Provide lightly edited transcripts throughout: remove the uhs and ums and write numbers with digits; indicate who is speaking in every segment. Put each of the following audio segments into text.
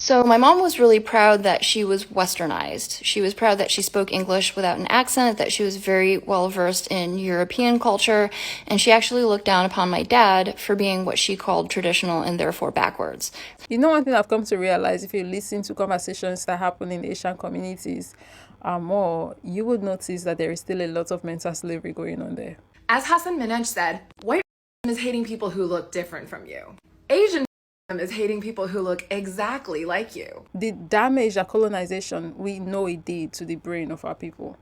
Speaker 1: So my mom was really proud that she was westernized. She was proud that she spoke English without an accent, that she was very well versed in European culture, and she actually looked down upon my dad for being what she called traditional and therefore backwards.
Speaker 2: You know, one thing I've come to realize, if you listen to conversations that happen in Asian communities more, you would notice that there is still a lot of mental slavery going on there.
Speaker 3: As Hassan Minhaj said, white is hating people who look different from you. Asian is hating people who look exactly like you.
Speaker 2: The damage that colonization, we know it did to the brain of our people.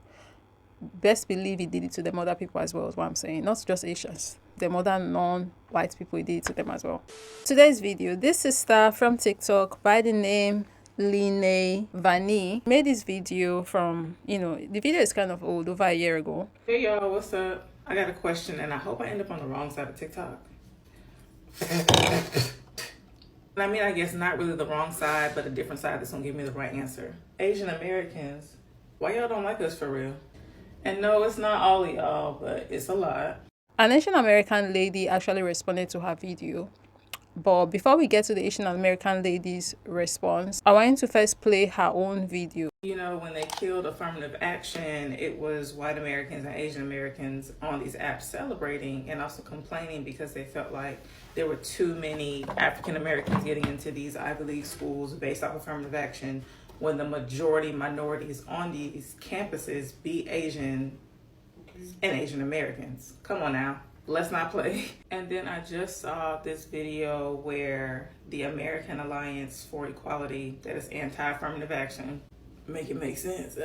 Speaker 2: Best believe it did it to them other people as well, is what I'm saying. Not just Asians. The other non-white people, it did it to them as well. Today's video, this sister from TikTok by the name Lynae Vanee made this video from, the video is kind of old, over a year ago.
Speaker 4: Hey y'all, what's up? I got a question and I hope I end up on the wrong side of TikTok. I mean, I guess not really the wrong side, but a different side that's gonna give me the right answer. Asian Americans, why y'all don't like us for real? And no, it's not all of y'all, but it's a lot.
Speaker 2: An Asian American lady actually responded to her video. But before we get to the Asian American lady's response, I want to first play her own video.
Speaker 4: You know, when they killed affirmative action, it was white Americans and Asian Americans on these apps celebrating and also complaining because they felt like there were too many African Americans getting into these Ivy League schools based off affirmative action when the majority minorities on these campuses be Asian and Asian Americans. Come on now. Let's not play. And then I just saw this video where the American Alliance for Equality, that is anti-affirmative action, make it make sense,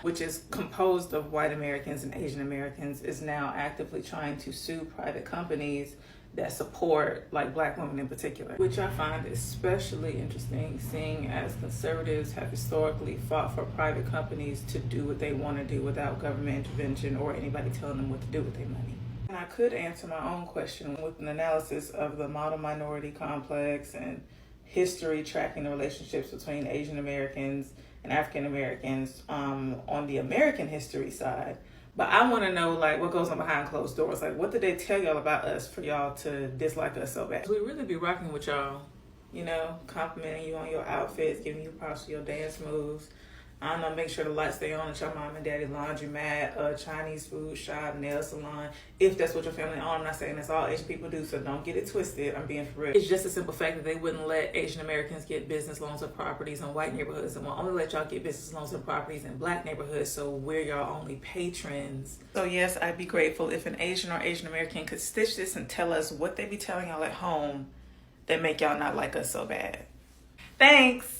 Speaker 4: which is composed of white Americans and Asian Americans, is now actively trying to sue private companies that support like black women in particular, which I find especially interesting, seeing as conservatives have historically fought for private companies to do what they want to do without government intervention or anybody telling them what to do with their money. And I could answer my own question with an analysis of the model minority complex and history tracking the relationships between Asian Americans and African Americans on the American history side. But I want to know, like, what goes on behind closed doors. Like, what did they tell y'all about us for y'all to dislike us so bad? We really be rocking with y'all, you know, complimenting you on your outfits, giving you props for your dance moves. I don't know, make sure the lights stay on at your mom and daddy laundromat, Chinese food shop, nail salon, if that's what your family on. I'm not saying that's all Asian people do, so don't get it twisted. I'm being for real. It's just a simple fact that they wouldn't let Asian Americans get business loans or properties in white neighborhoods and will only let y'all get business loans and properties in black neighborhoods, so we're y'all only patrons. So yes, I'd be grateful if an Asian or Asian American could stitch this and tell us what they be telling y'all at home that make y'all not like us so bad. Thanks!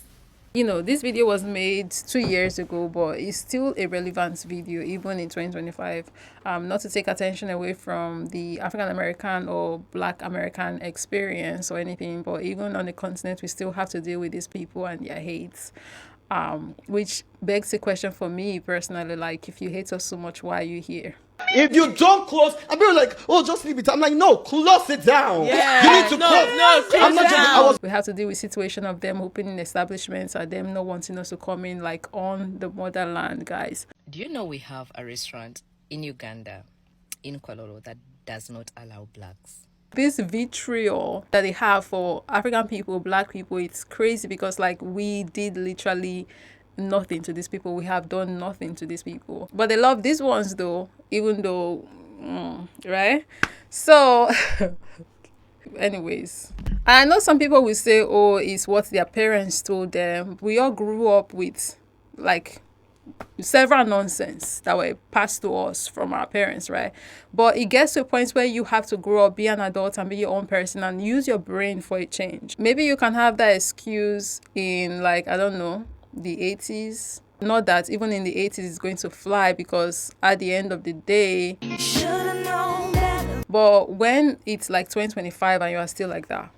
Speaker 2: You know, this video was made 2 years ago, but it's still a relevant video even in 2025. Not to take attention away from the African American or Black American experience or anything, but even on the continent, we still have to deal with these people and their hates. Which begs the question for me personally, like, if you hate us so much, why are you here?
Speaker 5: If you don't close, I'm very like, oh, just leave it. I'm like, no, close it down.
Speaker 4: Yeah.
Speaker 5: You need to close. I'm not just,
Speaker 2: We have to deal with situation of them opening establishments and them not wanting us to come in, like, on the motherland, guys.
Speaker 6: Do you know we have a restaurant in Uganda, in Kwalolo, that does not allow blacks?
Speaker 2: This vitriol that they have for African people, black people, it's crazy because, like, we did literally nothing to these people. We have done nothing to these people, but they love these ones though, even though right? So anyways, I know some people will say, oh, it's what their parents told them. We all grew up with like several nonsense that were passed to us from our parents, right? But it gets to a point where you have to grow up, be an adult and be your own person and use your brain for a change. Maybe you can have that excuse in, like, I don't know, the 80s. Not that even in the 80s it's going to fly, because at the end of the day, but when it's like 2025 and you are still like that,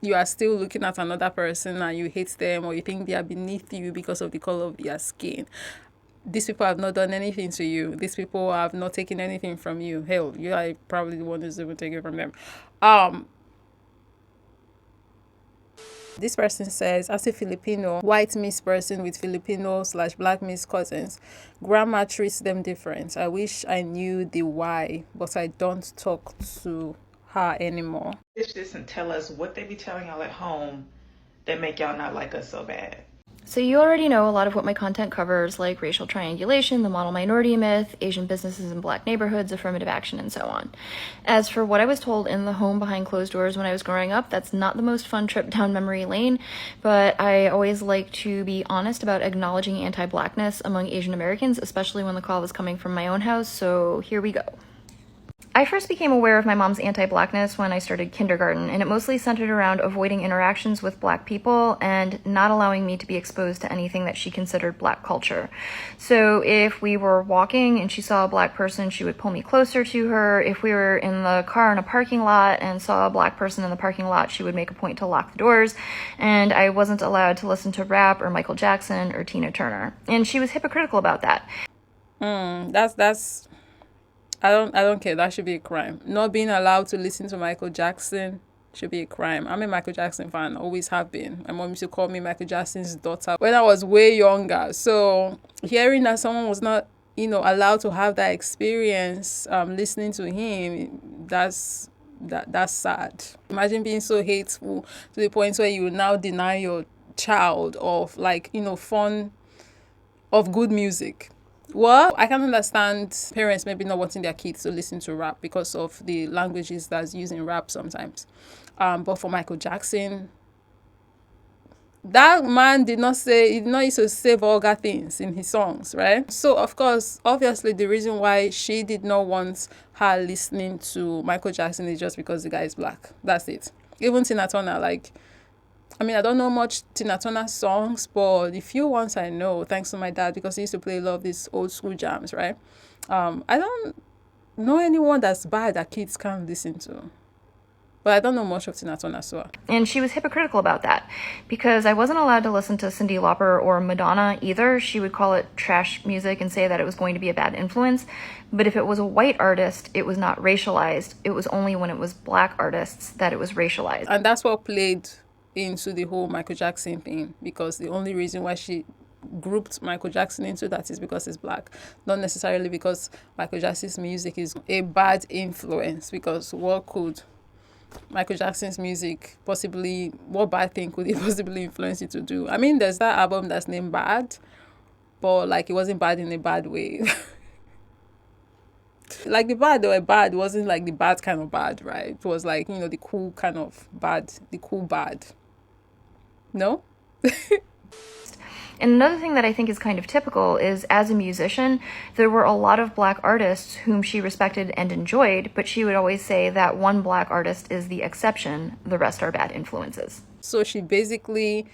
Speaker 2: you are still looking at another person and you hate them or you think they are beneath you because of the color of their skin. These people have not done anything to you. These people have not taken anything from you. Hell, you are probably the one who's even taking it from them. This person says, as a Filipino, white mixed person with Filipino/black mixed cousins, grandma treats them different. I wish I knew the why, but I don't talk to her anymore.
Speaker 4: This and tell us what they be telling y'all at home that make y'all not like us so bad?
Speaker 1: So you already know a lot of what my content covers, like racial triangulation, the model minority myth, Asian businesses in black neighborhoods, affirmative action, and so on. As for what I was told in the home behind closed doors when I was growing up, that's not the most fun trip down memory lane, but I always like to be honest about acknowledging anti-blackness among Asian Americans, especially when the call was coming from my own house, so here we go. I first became aware of my mom's anti-blackness when I started kindergarten, and it mostly centered around avoiding interactions with black people and not allowing me to be exposed to anything that she considered black culture. So if we were walking and she saw a black person, she would pull me closer to her. If we were in the car in a parking lot and saw a black person in the parking lot, she would make a point to lock the doors, and I wasn't allowed to listen to rap or Michael Jackson or Tina Turner. And she was hypocritical about that.
Speaker 2: That's I don't care. That should be a crime. Not being allowed to listen to Michael Jackson should be a crime. I'm a Michael Jackson fan. Always have been. My mom used to call me Michael Jackson's daughter when I was way younger. So hearing that someone was not, allowed to have that experience, listening to him, that's sad. Imagine being so hateful to the point where you now deny your child of fun, of good music. Well, I can understand parents maybe not wanting their kids to listen to rap because of the languages that's used in rap sometimes. But for Michael Jackson, that man did not used to say vulgar things in his songs, right? So, of course, obviously, the reason why she did not want her listening to Michael Jackson is just because the guy is black. That's it. Even Tina Turner, I don't know much Tina Turner songs, but the few ones I know, thanks to my dad, because he used to play a lot of these old school jams, right? I don't know anyone that's bad that kids can't listen to. But I don't know much of Tina Turner, so.
Speaker 1: And she was hypocritical about that because I wasn't allowed to listen to Cyndi Lauper or Madonna either. She would call it trash music and say that it was going to be a bad influence. But if it was a white artist, it was not racialized. It was only when it was black artists that it was racialized.
Speaker 2: And that's what played into the whole Michael Jackson thing, because the only reason why she grouped Michael Jackson into that is because he's black, not necessarily because Michael Jackson's music is a bad influence. Because what could Michael Jackson's music what bad thing could it possibly influence you to do? I mean, there's that album that's named Bad, but it wasn't bad in a bad way. The bad, or bad wasn't the bad kind of bad, right? It was the cool kind of bad, the cool bad. No?
Speaker 1: And another thing that I think is kind of typical is, as a musician, there were a lot of black artists whom she respected and enjoyed, but she would always say that one black artist is the exception, the rest are bad influences.
Speaker 2: So she basically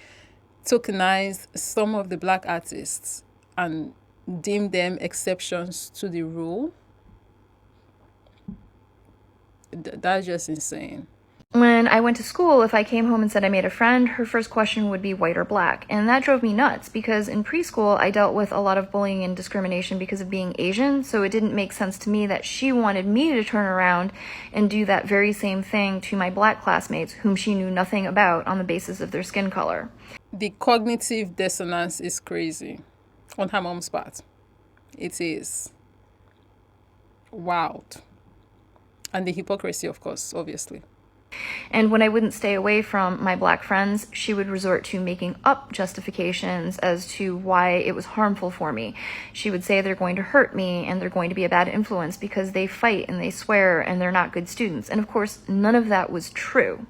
Speaker 2: tokenized some of the black artists and deemed them exceptions to the rule. That's just insane.
Speaker 1: When I went to school, if I came home and said I made a friend, her first question would be white or black. And that drove me nuts because in preschool, I dealt with a lot of bullying and discrimination because of being Asian. So it didn't make sense to me that she wanted me to turn around and do that very same thing to my black classmates whom she knew nothing about on the basis of their skin color.
Speaker 2: The cognitive dissonance is crazy on her mom's part. It is wild. And the hypocrisy, of course, obviously.
Speaker 1: And when I wouldn't stay away from my black friends, she would resort to making up justifications as to why it was harmful for me. She would say they're going to hurt me and they're going to be a bad influence because they fight and they swear and they're not good students. And of course, none of that was true.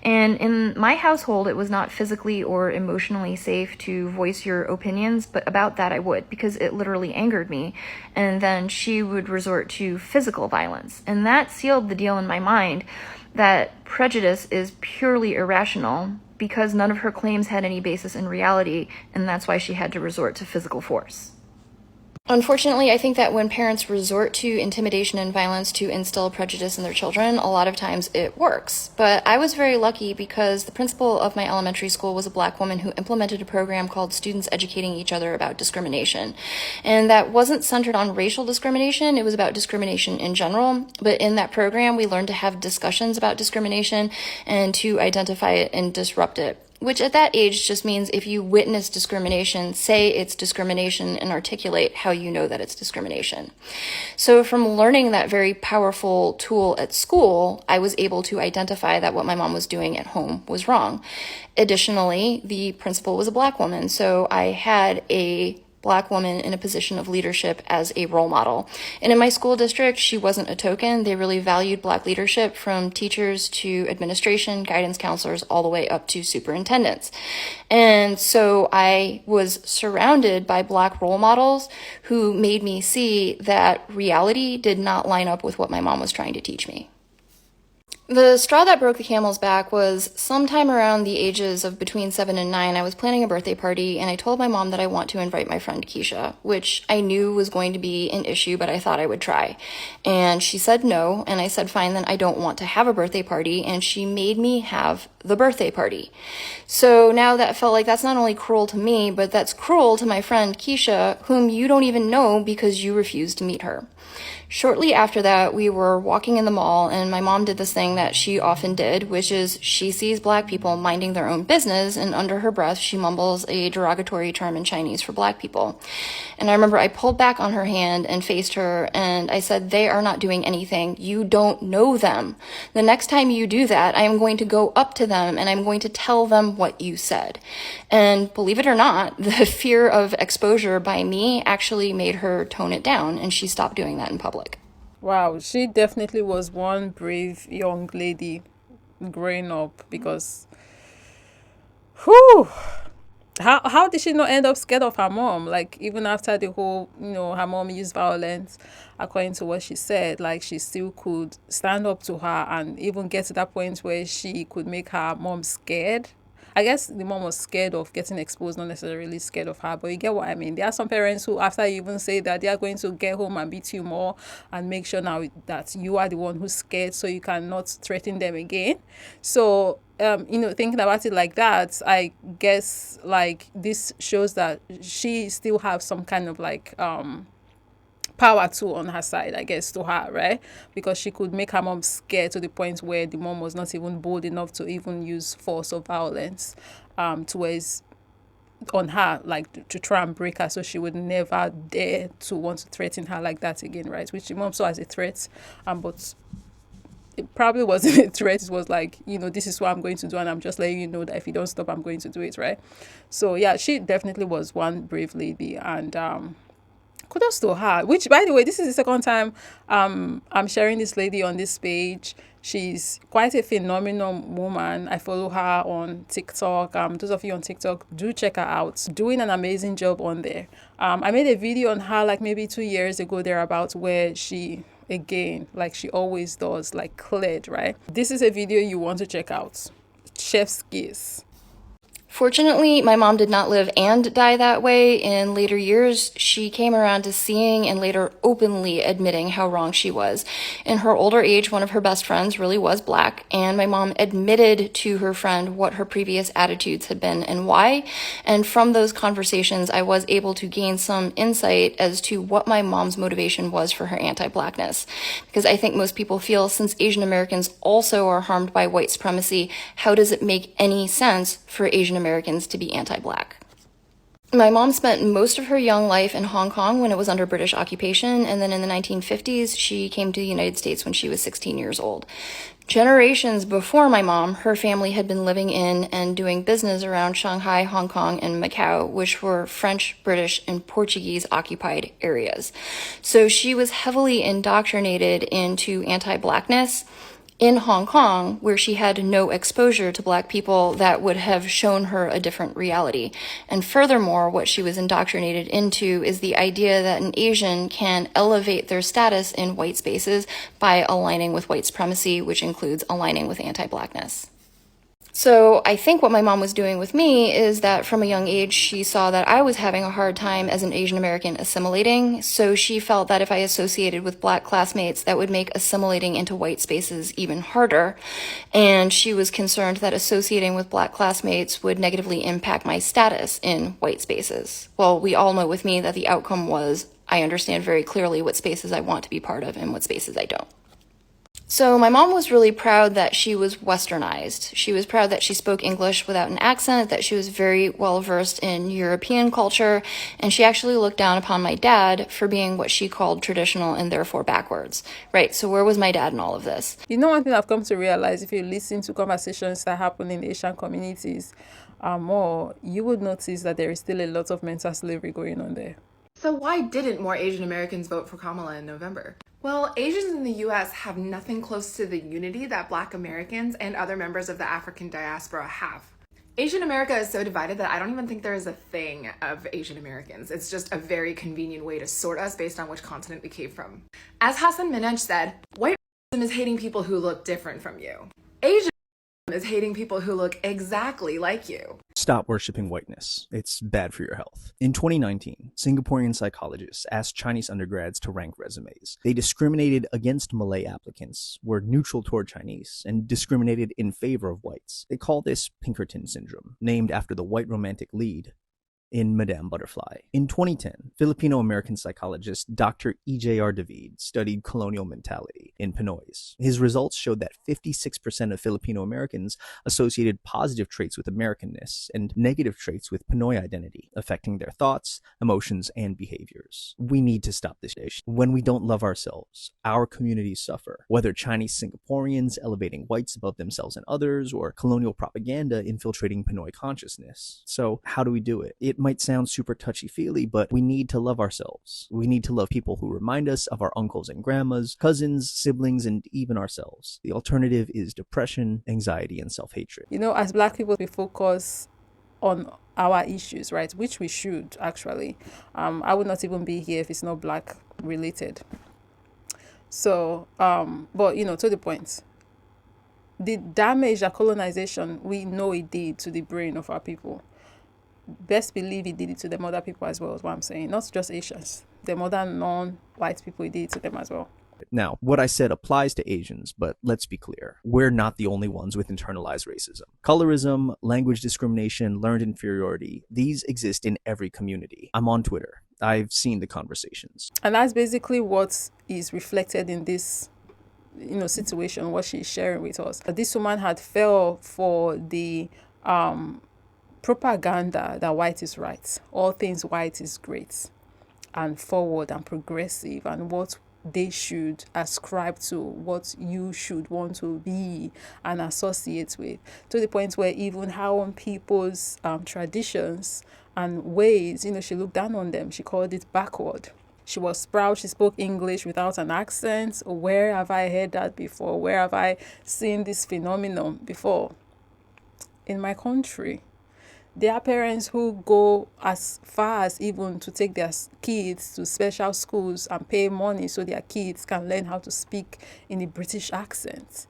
Speaker 1: And in my household, it was not physically or emotionally safe to voice your opinions, but about that I would, because it literally angered me. And then she would resort to physical violence. And that sealed the deal in my mind that prejudice is purely irrational because none of her claims had any basis in reality, and that's why she had to resort to physical force. Unfortunately, I think that when parents resort to intimidation and violence to instill prejudice in their children, a lot of times it works. But I was very lucky because the principal of my elementary school was a black woman who implemented a program called Students Educating Each Other About Discrimination. And that wasn't centered on racial discrimination, it was about discrimination in general. But in that program, we learned to have discussions about discrimination and to identify it and disrupt it. which at that age just means if you witness discrimination, say it's discrimination and articulate how you know that it's discrimination. So from learning that very powerful tool at school, I was able to identify that what my mom was doing at home was wrong. Additionally, the principal was a Black woman, so I had a Black woman in a position of leadership as a role model. And in my school district, she wasn't a token. They really valued Black leadership, from teachers to administration, guidance counselors, all the way up to superintendents. And so I was surrounded by Black role models who made me see that reality did not line up with what my mom was trying to teach me. The straw that broke the camel's back was sometime around the ages of between 7 and 9. I was planning a birthday party, and I told my mom that I want to invite my friend Keisha, which I knew was going to be an issue, but I thought I would try. And she said no, and I said, fine, then I don't want to have a birthday party, and she made me have the birthday party. So now that felt like that's not only cruel to me, but that's cruel to my friend Keisha, whom you don't even know because you refused to meet her. Shortly after that, we were walking in the mall, and my mom did this thing that she often did, which is she sees Black people minding their own business, and under her breath, she mumbles a derogatory term in Chinese for Black people. And I remember I pulled back on her hand and faced her, and I said, they are not doing anything. You don't know them. The next time you do that, I am going to go up to them, and I'm going to tell them what you said. And believe it or not, the fear of exposure by me actually made her tone it down, and she stopped doing that in public.
Speaker 2: Wow, she definitely was one brave young lady growing up, because whew, how did she not end up scared of her mom? Like, even after the whole, her mom used violence, according to what she said, like, she still could stand up to her and even get to that point where she could make her mom scared. I guess the mom was scared of getting exposed, not necessarily scared of her, but you get what I mean. There are some parents who, after you even say that, they are going to get home and beat you more and make sure now that you are the one who's scared, so you cannot threaten them again. So, thinking about it like that, I guess, like, this shows that she still has some kind of, like, power tool on her side, I guess, to her, right? Because she could make her mom scared to the point where the mom was not even bold enough to even use force or violence towards on her, like, to try and break her, so she would never dare to want to threaten her like that again, right? Which the mom saw as a threat, but it probably wasn't a threat. It was like, this is what I'm going to do, and I'm just letting you know that if you don't stop, I'm going to do it, right? So yeah, she definitely was one brave lady, and kudos to her. Which, by the way, this is the second time I'm sharing this lady on this page. She's quite a phenomenal woman. I follow her on TikTok. Those of you on TikTok, do check her out. Doing an amazing job on there. I made a video on her like maybe 2 years ago thereabouts, where she, again, like she always does, like, cleared, right? This is a video you want to check out. Chef's kiss.
Speaker 1: Fortunately, my mom did not live and die that way. In later years, she came around to seeing and later openly admitting how wrong she was. In her older age, one of her best friends really was Black, and my mom admitted to her friend what her previous attitudes had been and why. And from those conversations, I was able to gain some insight as to what my mom's motivation was for her anti-Blackness. Because I think most people feel, since Asian Americans also are harmed by white supremacy, how does it make any sense for Asian Americans to be anti-Black? My mom spent most of her young life in Hong Kong when it was under British occupation, and then in the 1950s, she came to the United States when she was 16 years old. Generations before my mom, her family had been living in and doing business around Shanghai, Hong Kong, and Macau, which were French, British, and Portuguese occupied areas. So she was heavily indoctrinated into anti-Blackness in Hong Kong, where she had no exposure to Black people that would have shown her a different reality. And furthermore, what she was indoctrinated into is the idea that an Asian can elevate their status in white spaces by aligning with white supremacy, which includes aligning with anti-Blackness. So I think what my mom was doing with me is that from a young age, she saw that I was having a hard time as an Asian American assimilating. So she felt that if I associated with Black classmates, that would make assimilating into white spaces even harder. And she was concerned that associating with Black classmates would negatively impact my status in white spaces. Well, we all know with me that the outcome was I understand very clearly what spaces I want to be part of and what spaces I don't. So my mom was really proud that she was westernized. She was proud that she spoke English without an accent, that she was very well versed in European culture, and she actually looked down upon my dad for being what she called traditional and therefore backwards. Right, so where was my dad in all of this?
Speaker 2: You know, one thing I've come to realize, if you listen to conversations that happen in Asian communities more, you would notice that there is still a lot of mental slavery going on there.
Speaker 3: So why didn't more Asian Americans vote for Kamala in November? Well, Asians in the US have nothing close to the unity that Black Americans and other members of the African diaspora have. Asian America is so divided that I don't even think there is a thing of Asian Americans. It's just a very convenient way to sort us based on which continent we came from. As Hassan Minhaj said, white is hating people who look different from you. Asian is hating people who look exactly like you.
Speaker 7: Stop worshiping whiteness. It's bad for your health. In 2019, Singaporean psychologists asked Chinese undergrads to rank resumes. They discriminated against Malay applicants, were neutral toward Chinese, and discriminated in favor of whites. They call this Pinkerton syndrome, named after the white romantic lead in Madame Butterfly. In 2010, Filipino-American psychologist Dr. E.J.R. David studied colonial mentality in Pinoys. His results showed that 56% of Filipino-Americans associated positive traits with Americanness and negative traits with Pinoy identity, affecting their thoughts, emotions, and behaviors. We need to stop this dish. When we don't love ourselves, our communities suffer, whether Chinese Singaporeans elevating whites above themselves and others, or colonial propaganda infiltrating Pinoy consciousness. So how do we do it? It might sound super touchy-feely, but we need to love ourselves. We need to love people who remind us of our uncles and grandmas, cousins, siblings, and even ourselves. The alternative is depression, anxiety, and self-hatred.
Speaker 2: You know, as Black people, we focus on our issues, right? Which we should, actually. I would not even be here if it's not Black related. So, but, you know, to the point. The damage that colonization, we know it did to the brain of our people. Best believe it did it to them other people as well, is what I'm saying. Not just Asians. The other non-white people, it did it to them as well.
Speaker 7: Now, what I said applies to Asians, but let's be clear. We're not the only ones with internalized racism. Colorism, language discrimination, learned inferiority, these exist in every community. I'm on Twitter. I've seen the conversations.
Speaker 2: And that's basically what is reflected in this, you know, situation, what she's sharing with us. This woman had fell for the propaganda that white is right, all things white is great and forward and progressive, and what they should ascribe to, what you should want to be and associate with, to the point where even how on people's traditions and ways, you know, she looked down on them. She called it backward. She was proud she spoke English without an accent. Where have I heard that before? Where have I seen this phenomenon before? In my country. There are parents who go as far as even to take their kids to special schools and pay money so their kids can learn how to speak in a British accent,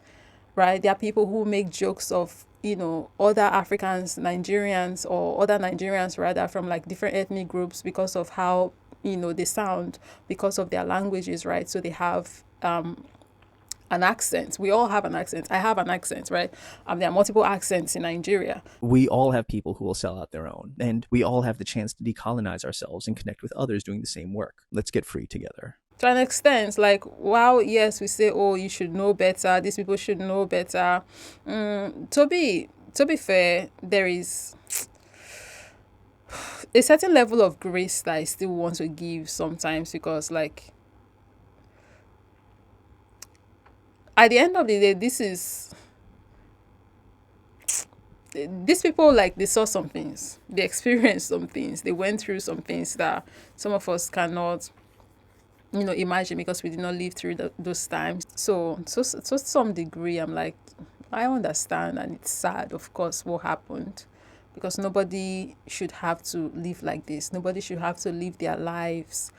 Speaker 2: right? There are people who make jokes of, you know, other Africans, Nigerians, or other Nigerians rather, from like different ethnic groups because of how, you know, they sound, because of their languages, right? So they have an accent. We all have an accent. I have an accent, right? There are multiple accents in Nigeria.
Speaker 7: We all have people who will sell out their own, and we all have the chance to decolonize ourselves and connect with others doing the same work. Let's get free together.
Speaker 2: To an extent, like, while yes, we say, oh, you should know better, these people should know better. To be fair, there is a certain level of grace that I still want to give sometimes, because, like, at the end of the day, these people, like, they saw some things, they experienced some things, they went through some things that some of us cannot, you know, imagine, because we did not live through those times. So to some degree, I'm like, I understand, and it's sad, of course, what happened, because nobody should have to live like this. Nobody should have to live their lives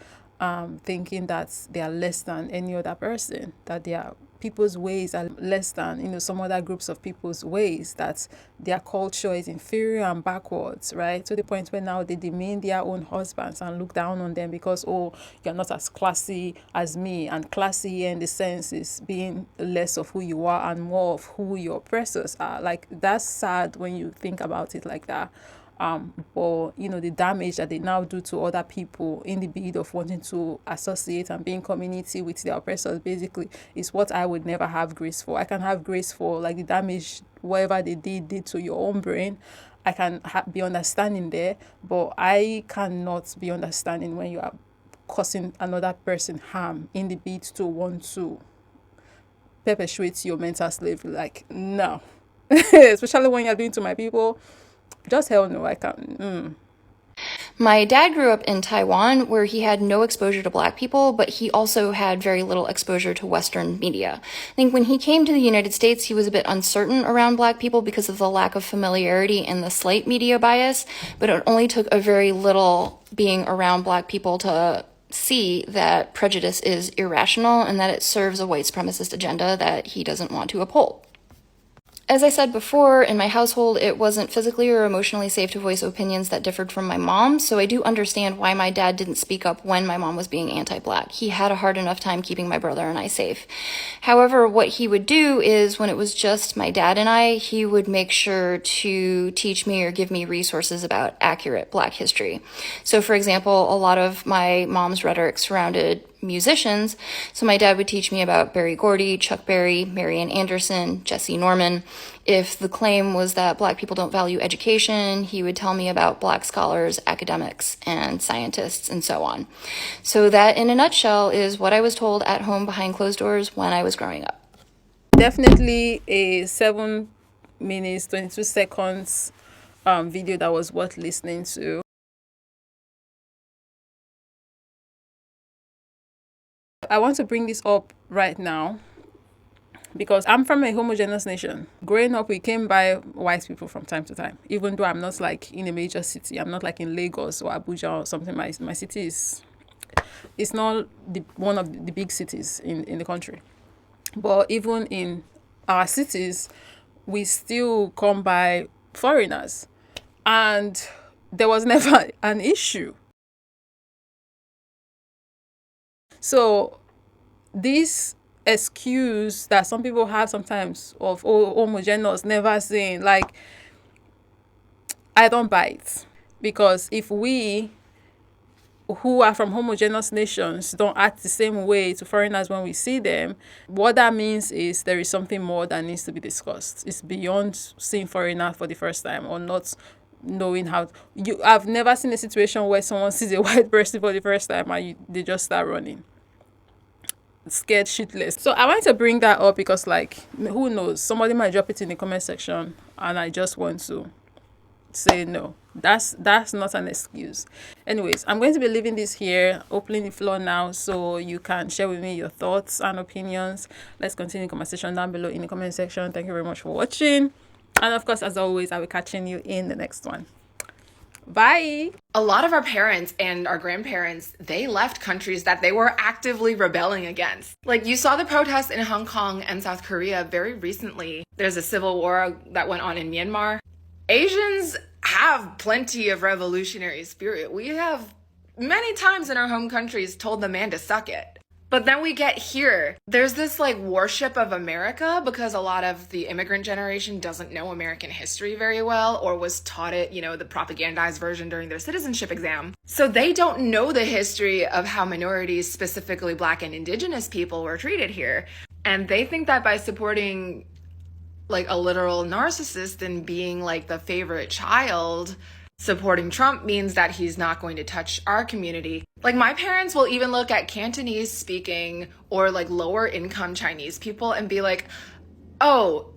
Speaker 2: thinking that they are less than any other person, that they are people's ways are less than, you know, some other groups of people's ways, that their culture is inferior and backwards, right? To the point where now they demean their own husbands and look down on them because, oh, you're not as classy as me. And classy in the sense is being less of who you are and more of who your oppressors are. Like, that's sad when you think about it like that. But the damage that they now do to other people in the bid of wanting to associate and be in community with their oppressors, basically, is what I would never have grace for. I can have grace for like the damage whatever they did to your own brain. I can be understanding there, but I cannot be understanding when you are causing another person harm in the bid to want to perpetuate your mental slavery. Like, no. Especially when you're doing to my people, just hell no, I can't.
Speaker 1: My dad grew up in Taiwan, where he had no exposure to Black people, but he also had very little exposure to Western media. I think when he came to the United States, he was a bit uncertain around Black people because of the lack of familiarity and the slight media bias, but it only took a very little being around Black people to see that prejudice is irrational and that it serves a white supremacist agenda that he doesn't want to uphold. As I said before, in my household, it wasn't physically or emotionally safe to voice opinions that differed from my mom, so I do understand why my dad didn't speak up when my mom was being anti-Black. He had a hard enough time keeping my brother and I safe. However, what he would do is, when it was just my dad and I, he would make sure to teach me or give me resources about accurate Black history. So, for example, a lot of my mom's rhetoric surrounded musicians. So my dad would teach me about Berry Gordy, Chuck Berry, Marian Anderson, Jesse Norman. If the claim was that Black people don't value education, he would tell me about Black scholars, academics, and scientists, and so on. So that, in a nutshell, is what I was told at home behind closed doors when I was growing up.
Speaker 2: Definitely a 7 minutes, 22 seconds video that was worth listening to. I want to bring this up right now because I'm from a homogeneous nation. Growing up, we came by white people from time to time, even though I'm not like in a major city. I'm not like in Lagos or Abuja or something. My city it's not one of the big cities in the country. But even in our cities, we still come by foreigners. And there was never an issue. So this excuse that some people have sometimes of homogeneous, never saying, like, I don't buy it. Because if we who are from homogeneous nations don't act the same way to foreigners when we see them, what that means is there is something more that needs to be discussed. It's beyond seeing foreigner for the first time or not knowing how. I've never seen a situation where someone sees a white person for the first time and they just start running. Scared shitless. So I wanted to bring that up because, like, who knows, somebody might drop it in the comment section and I just want to say no, that's not an excuse. Anyways, I'm going to be leaving this here, opening the floor now so you can share with me your thoughts and opinions. Let's continue the conversation down below in the comment section. Thank you very much for watching, and of course, as always, I'll be catching you in the next one. Bye.
Speaker 3: A lot of our parents and our grandparents, they left countries that they were actively rebelling against. Like, you saw the protests in Hong Kong and South Korea very recently. There's a civil war that went on in Myanmar. Asians have plenty of revolutionary spirit. We have many times in our home countries told the man to suck it. But then we get here, there's this like worship of America because a lot of the immigrant generation doesn't know American history very well or was taught it, the propagandized version during their citizenship exam. So they don't know the history of how minorities, specifically Black and Indigenous people, were treated here. And they think that by supporting like a literal narcissist and being like the favorite child, supporting Trump means that he's not going to touch our community. Like, my parents will even look at Cantonese speaking or like lower income Chinese people and be like, oh,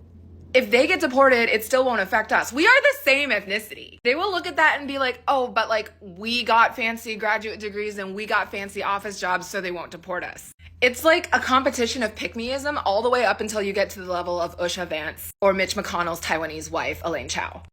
Speaker 3: if they get deported, it still won't affect us. We are the same ethnicity. They will look at that and be like, oh, but like we got fancy graduate degrees and we got fancy office jobs, so they won't deport us. It's like a competition of pick-meism all the way up until you get to the level of Usha Vance or Mitch McConnell's Taiwanese wife, Elaine Chao.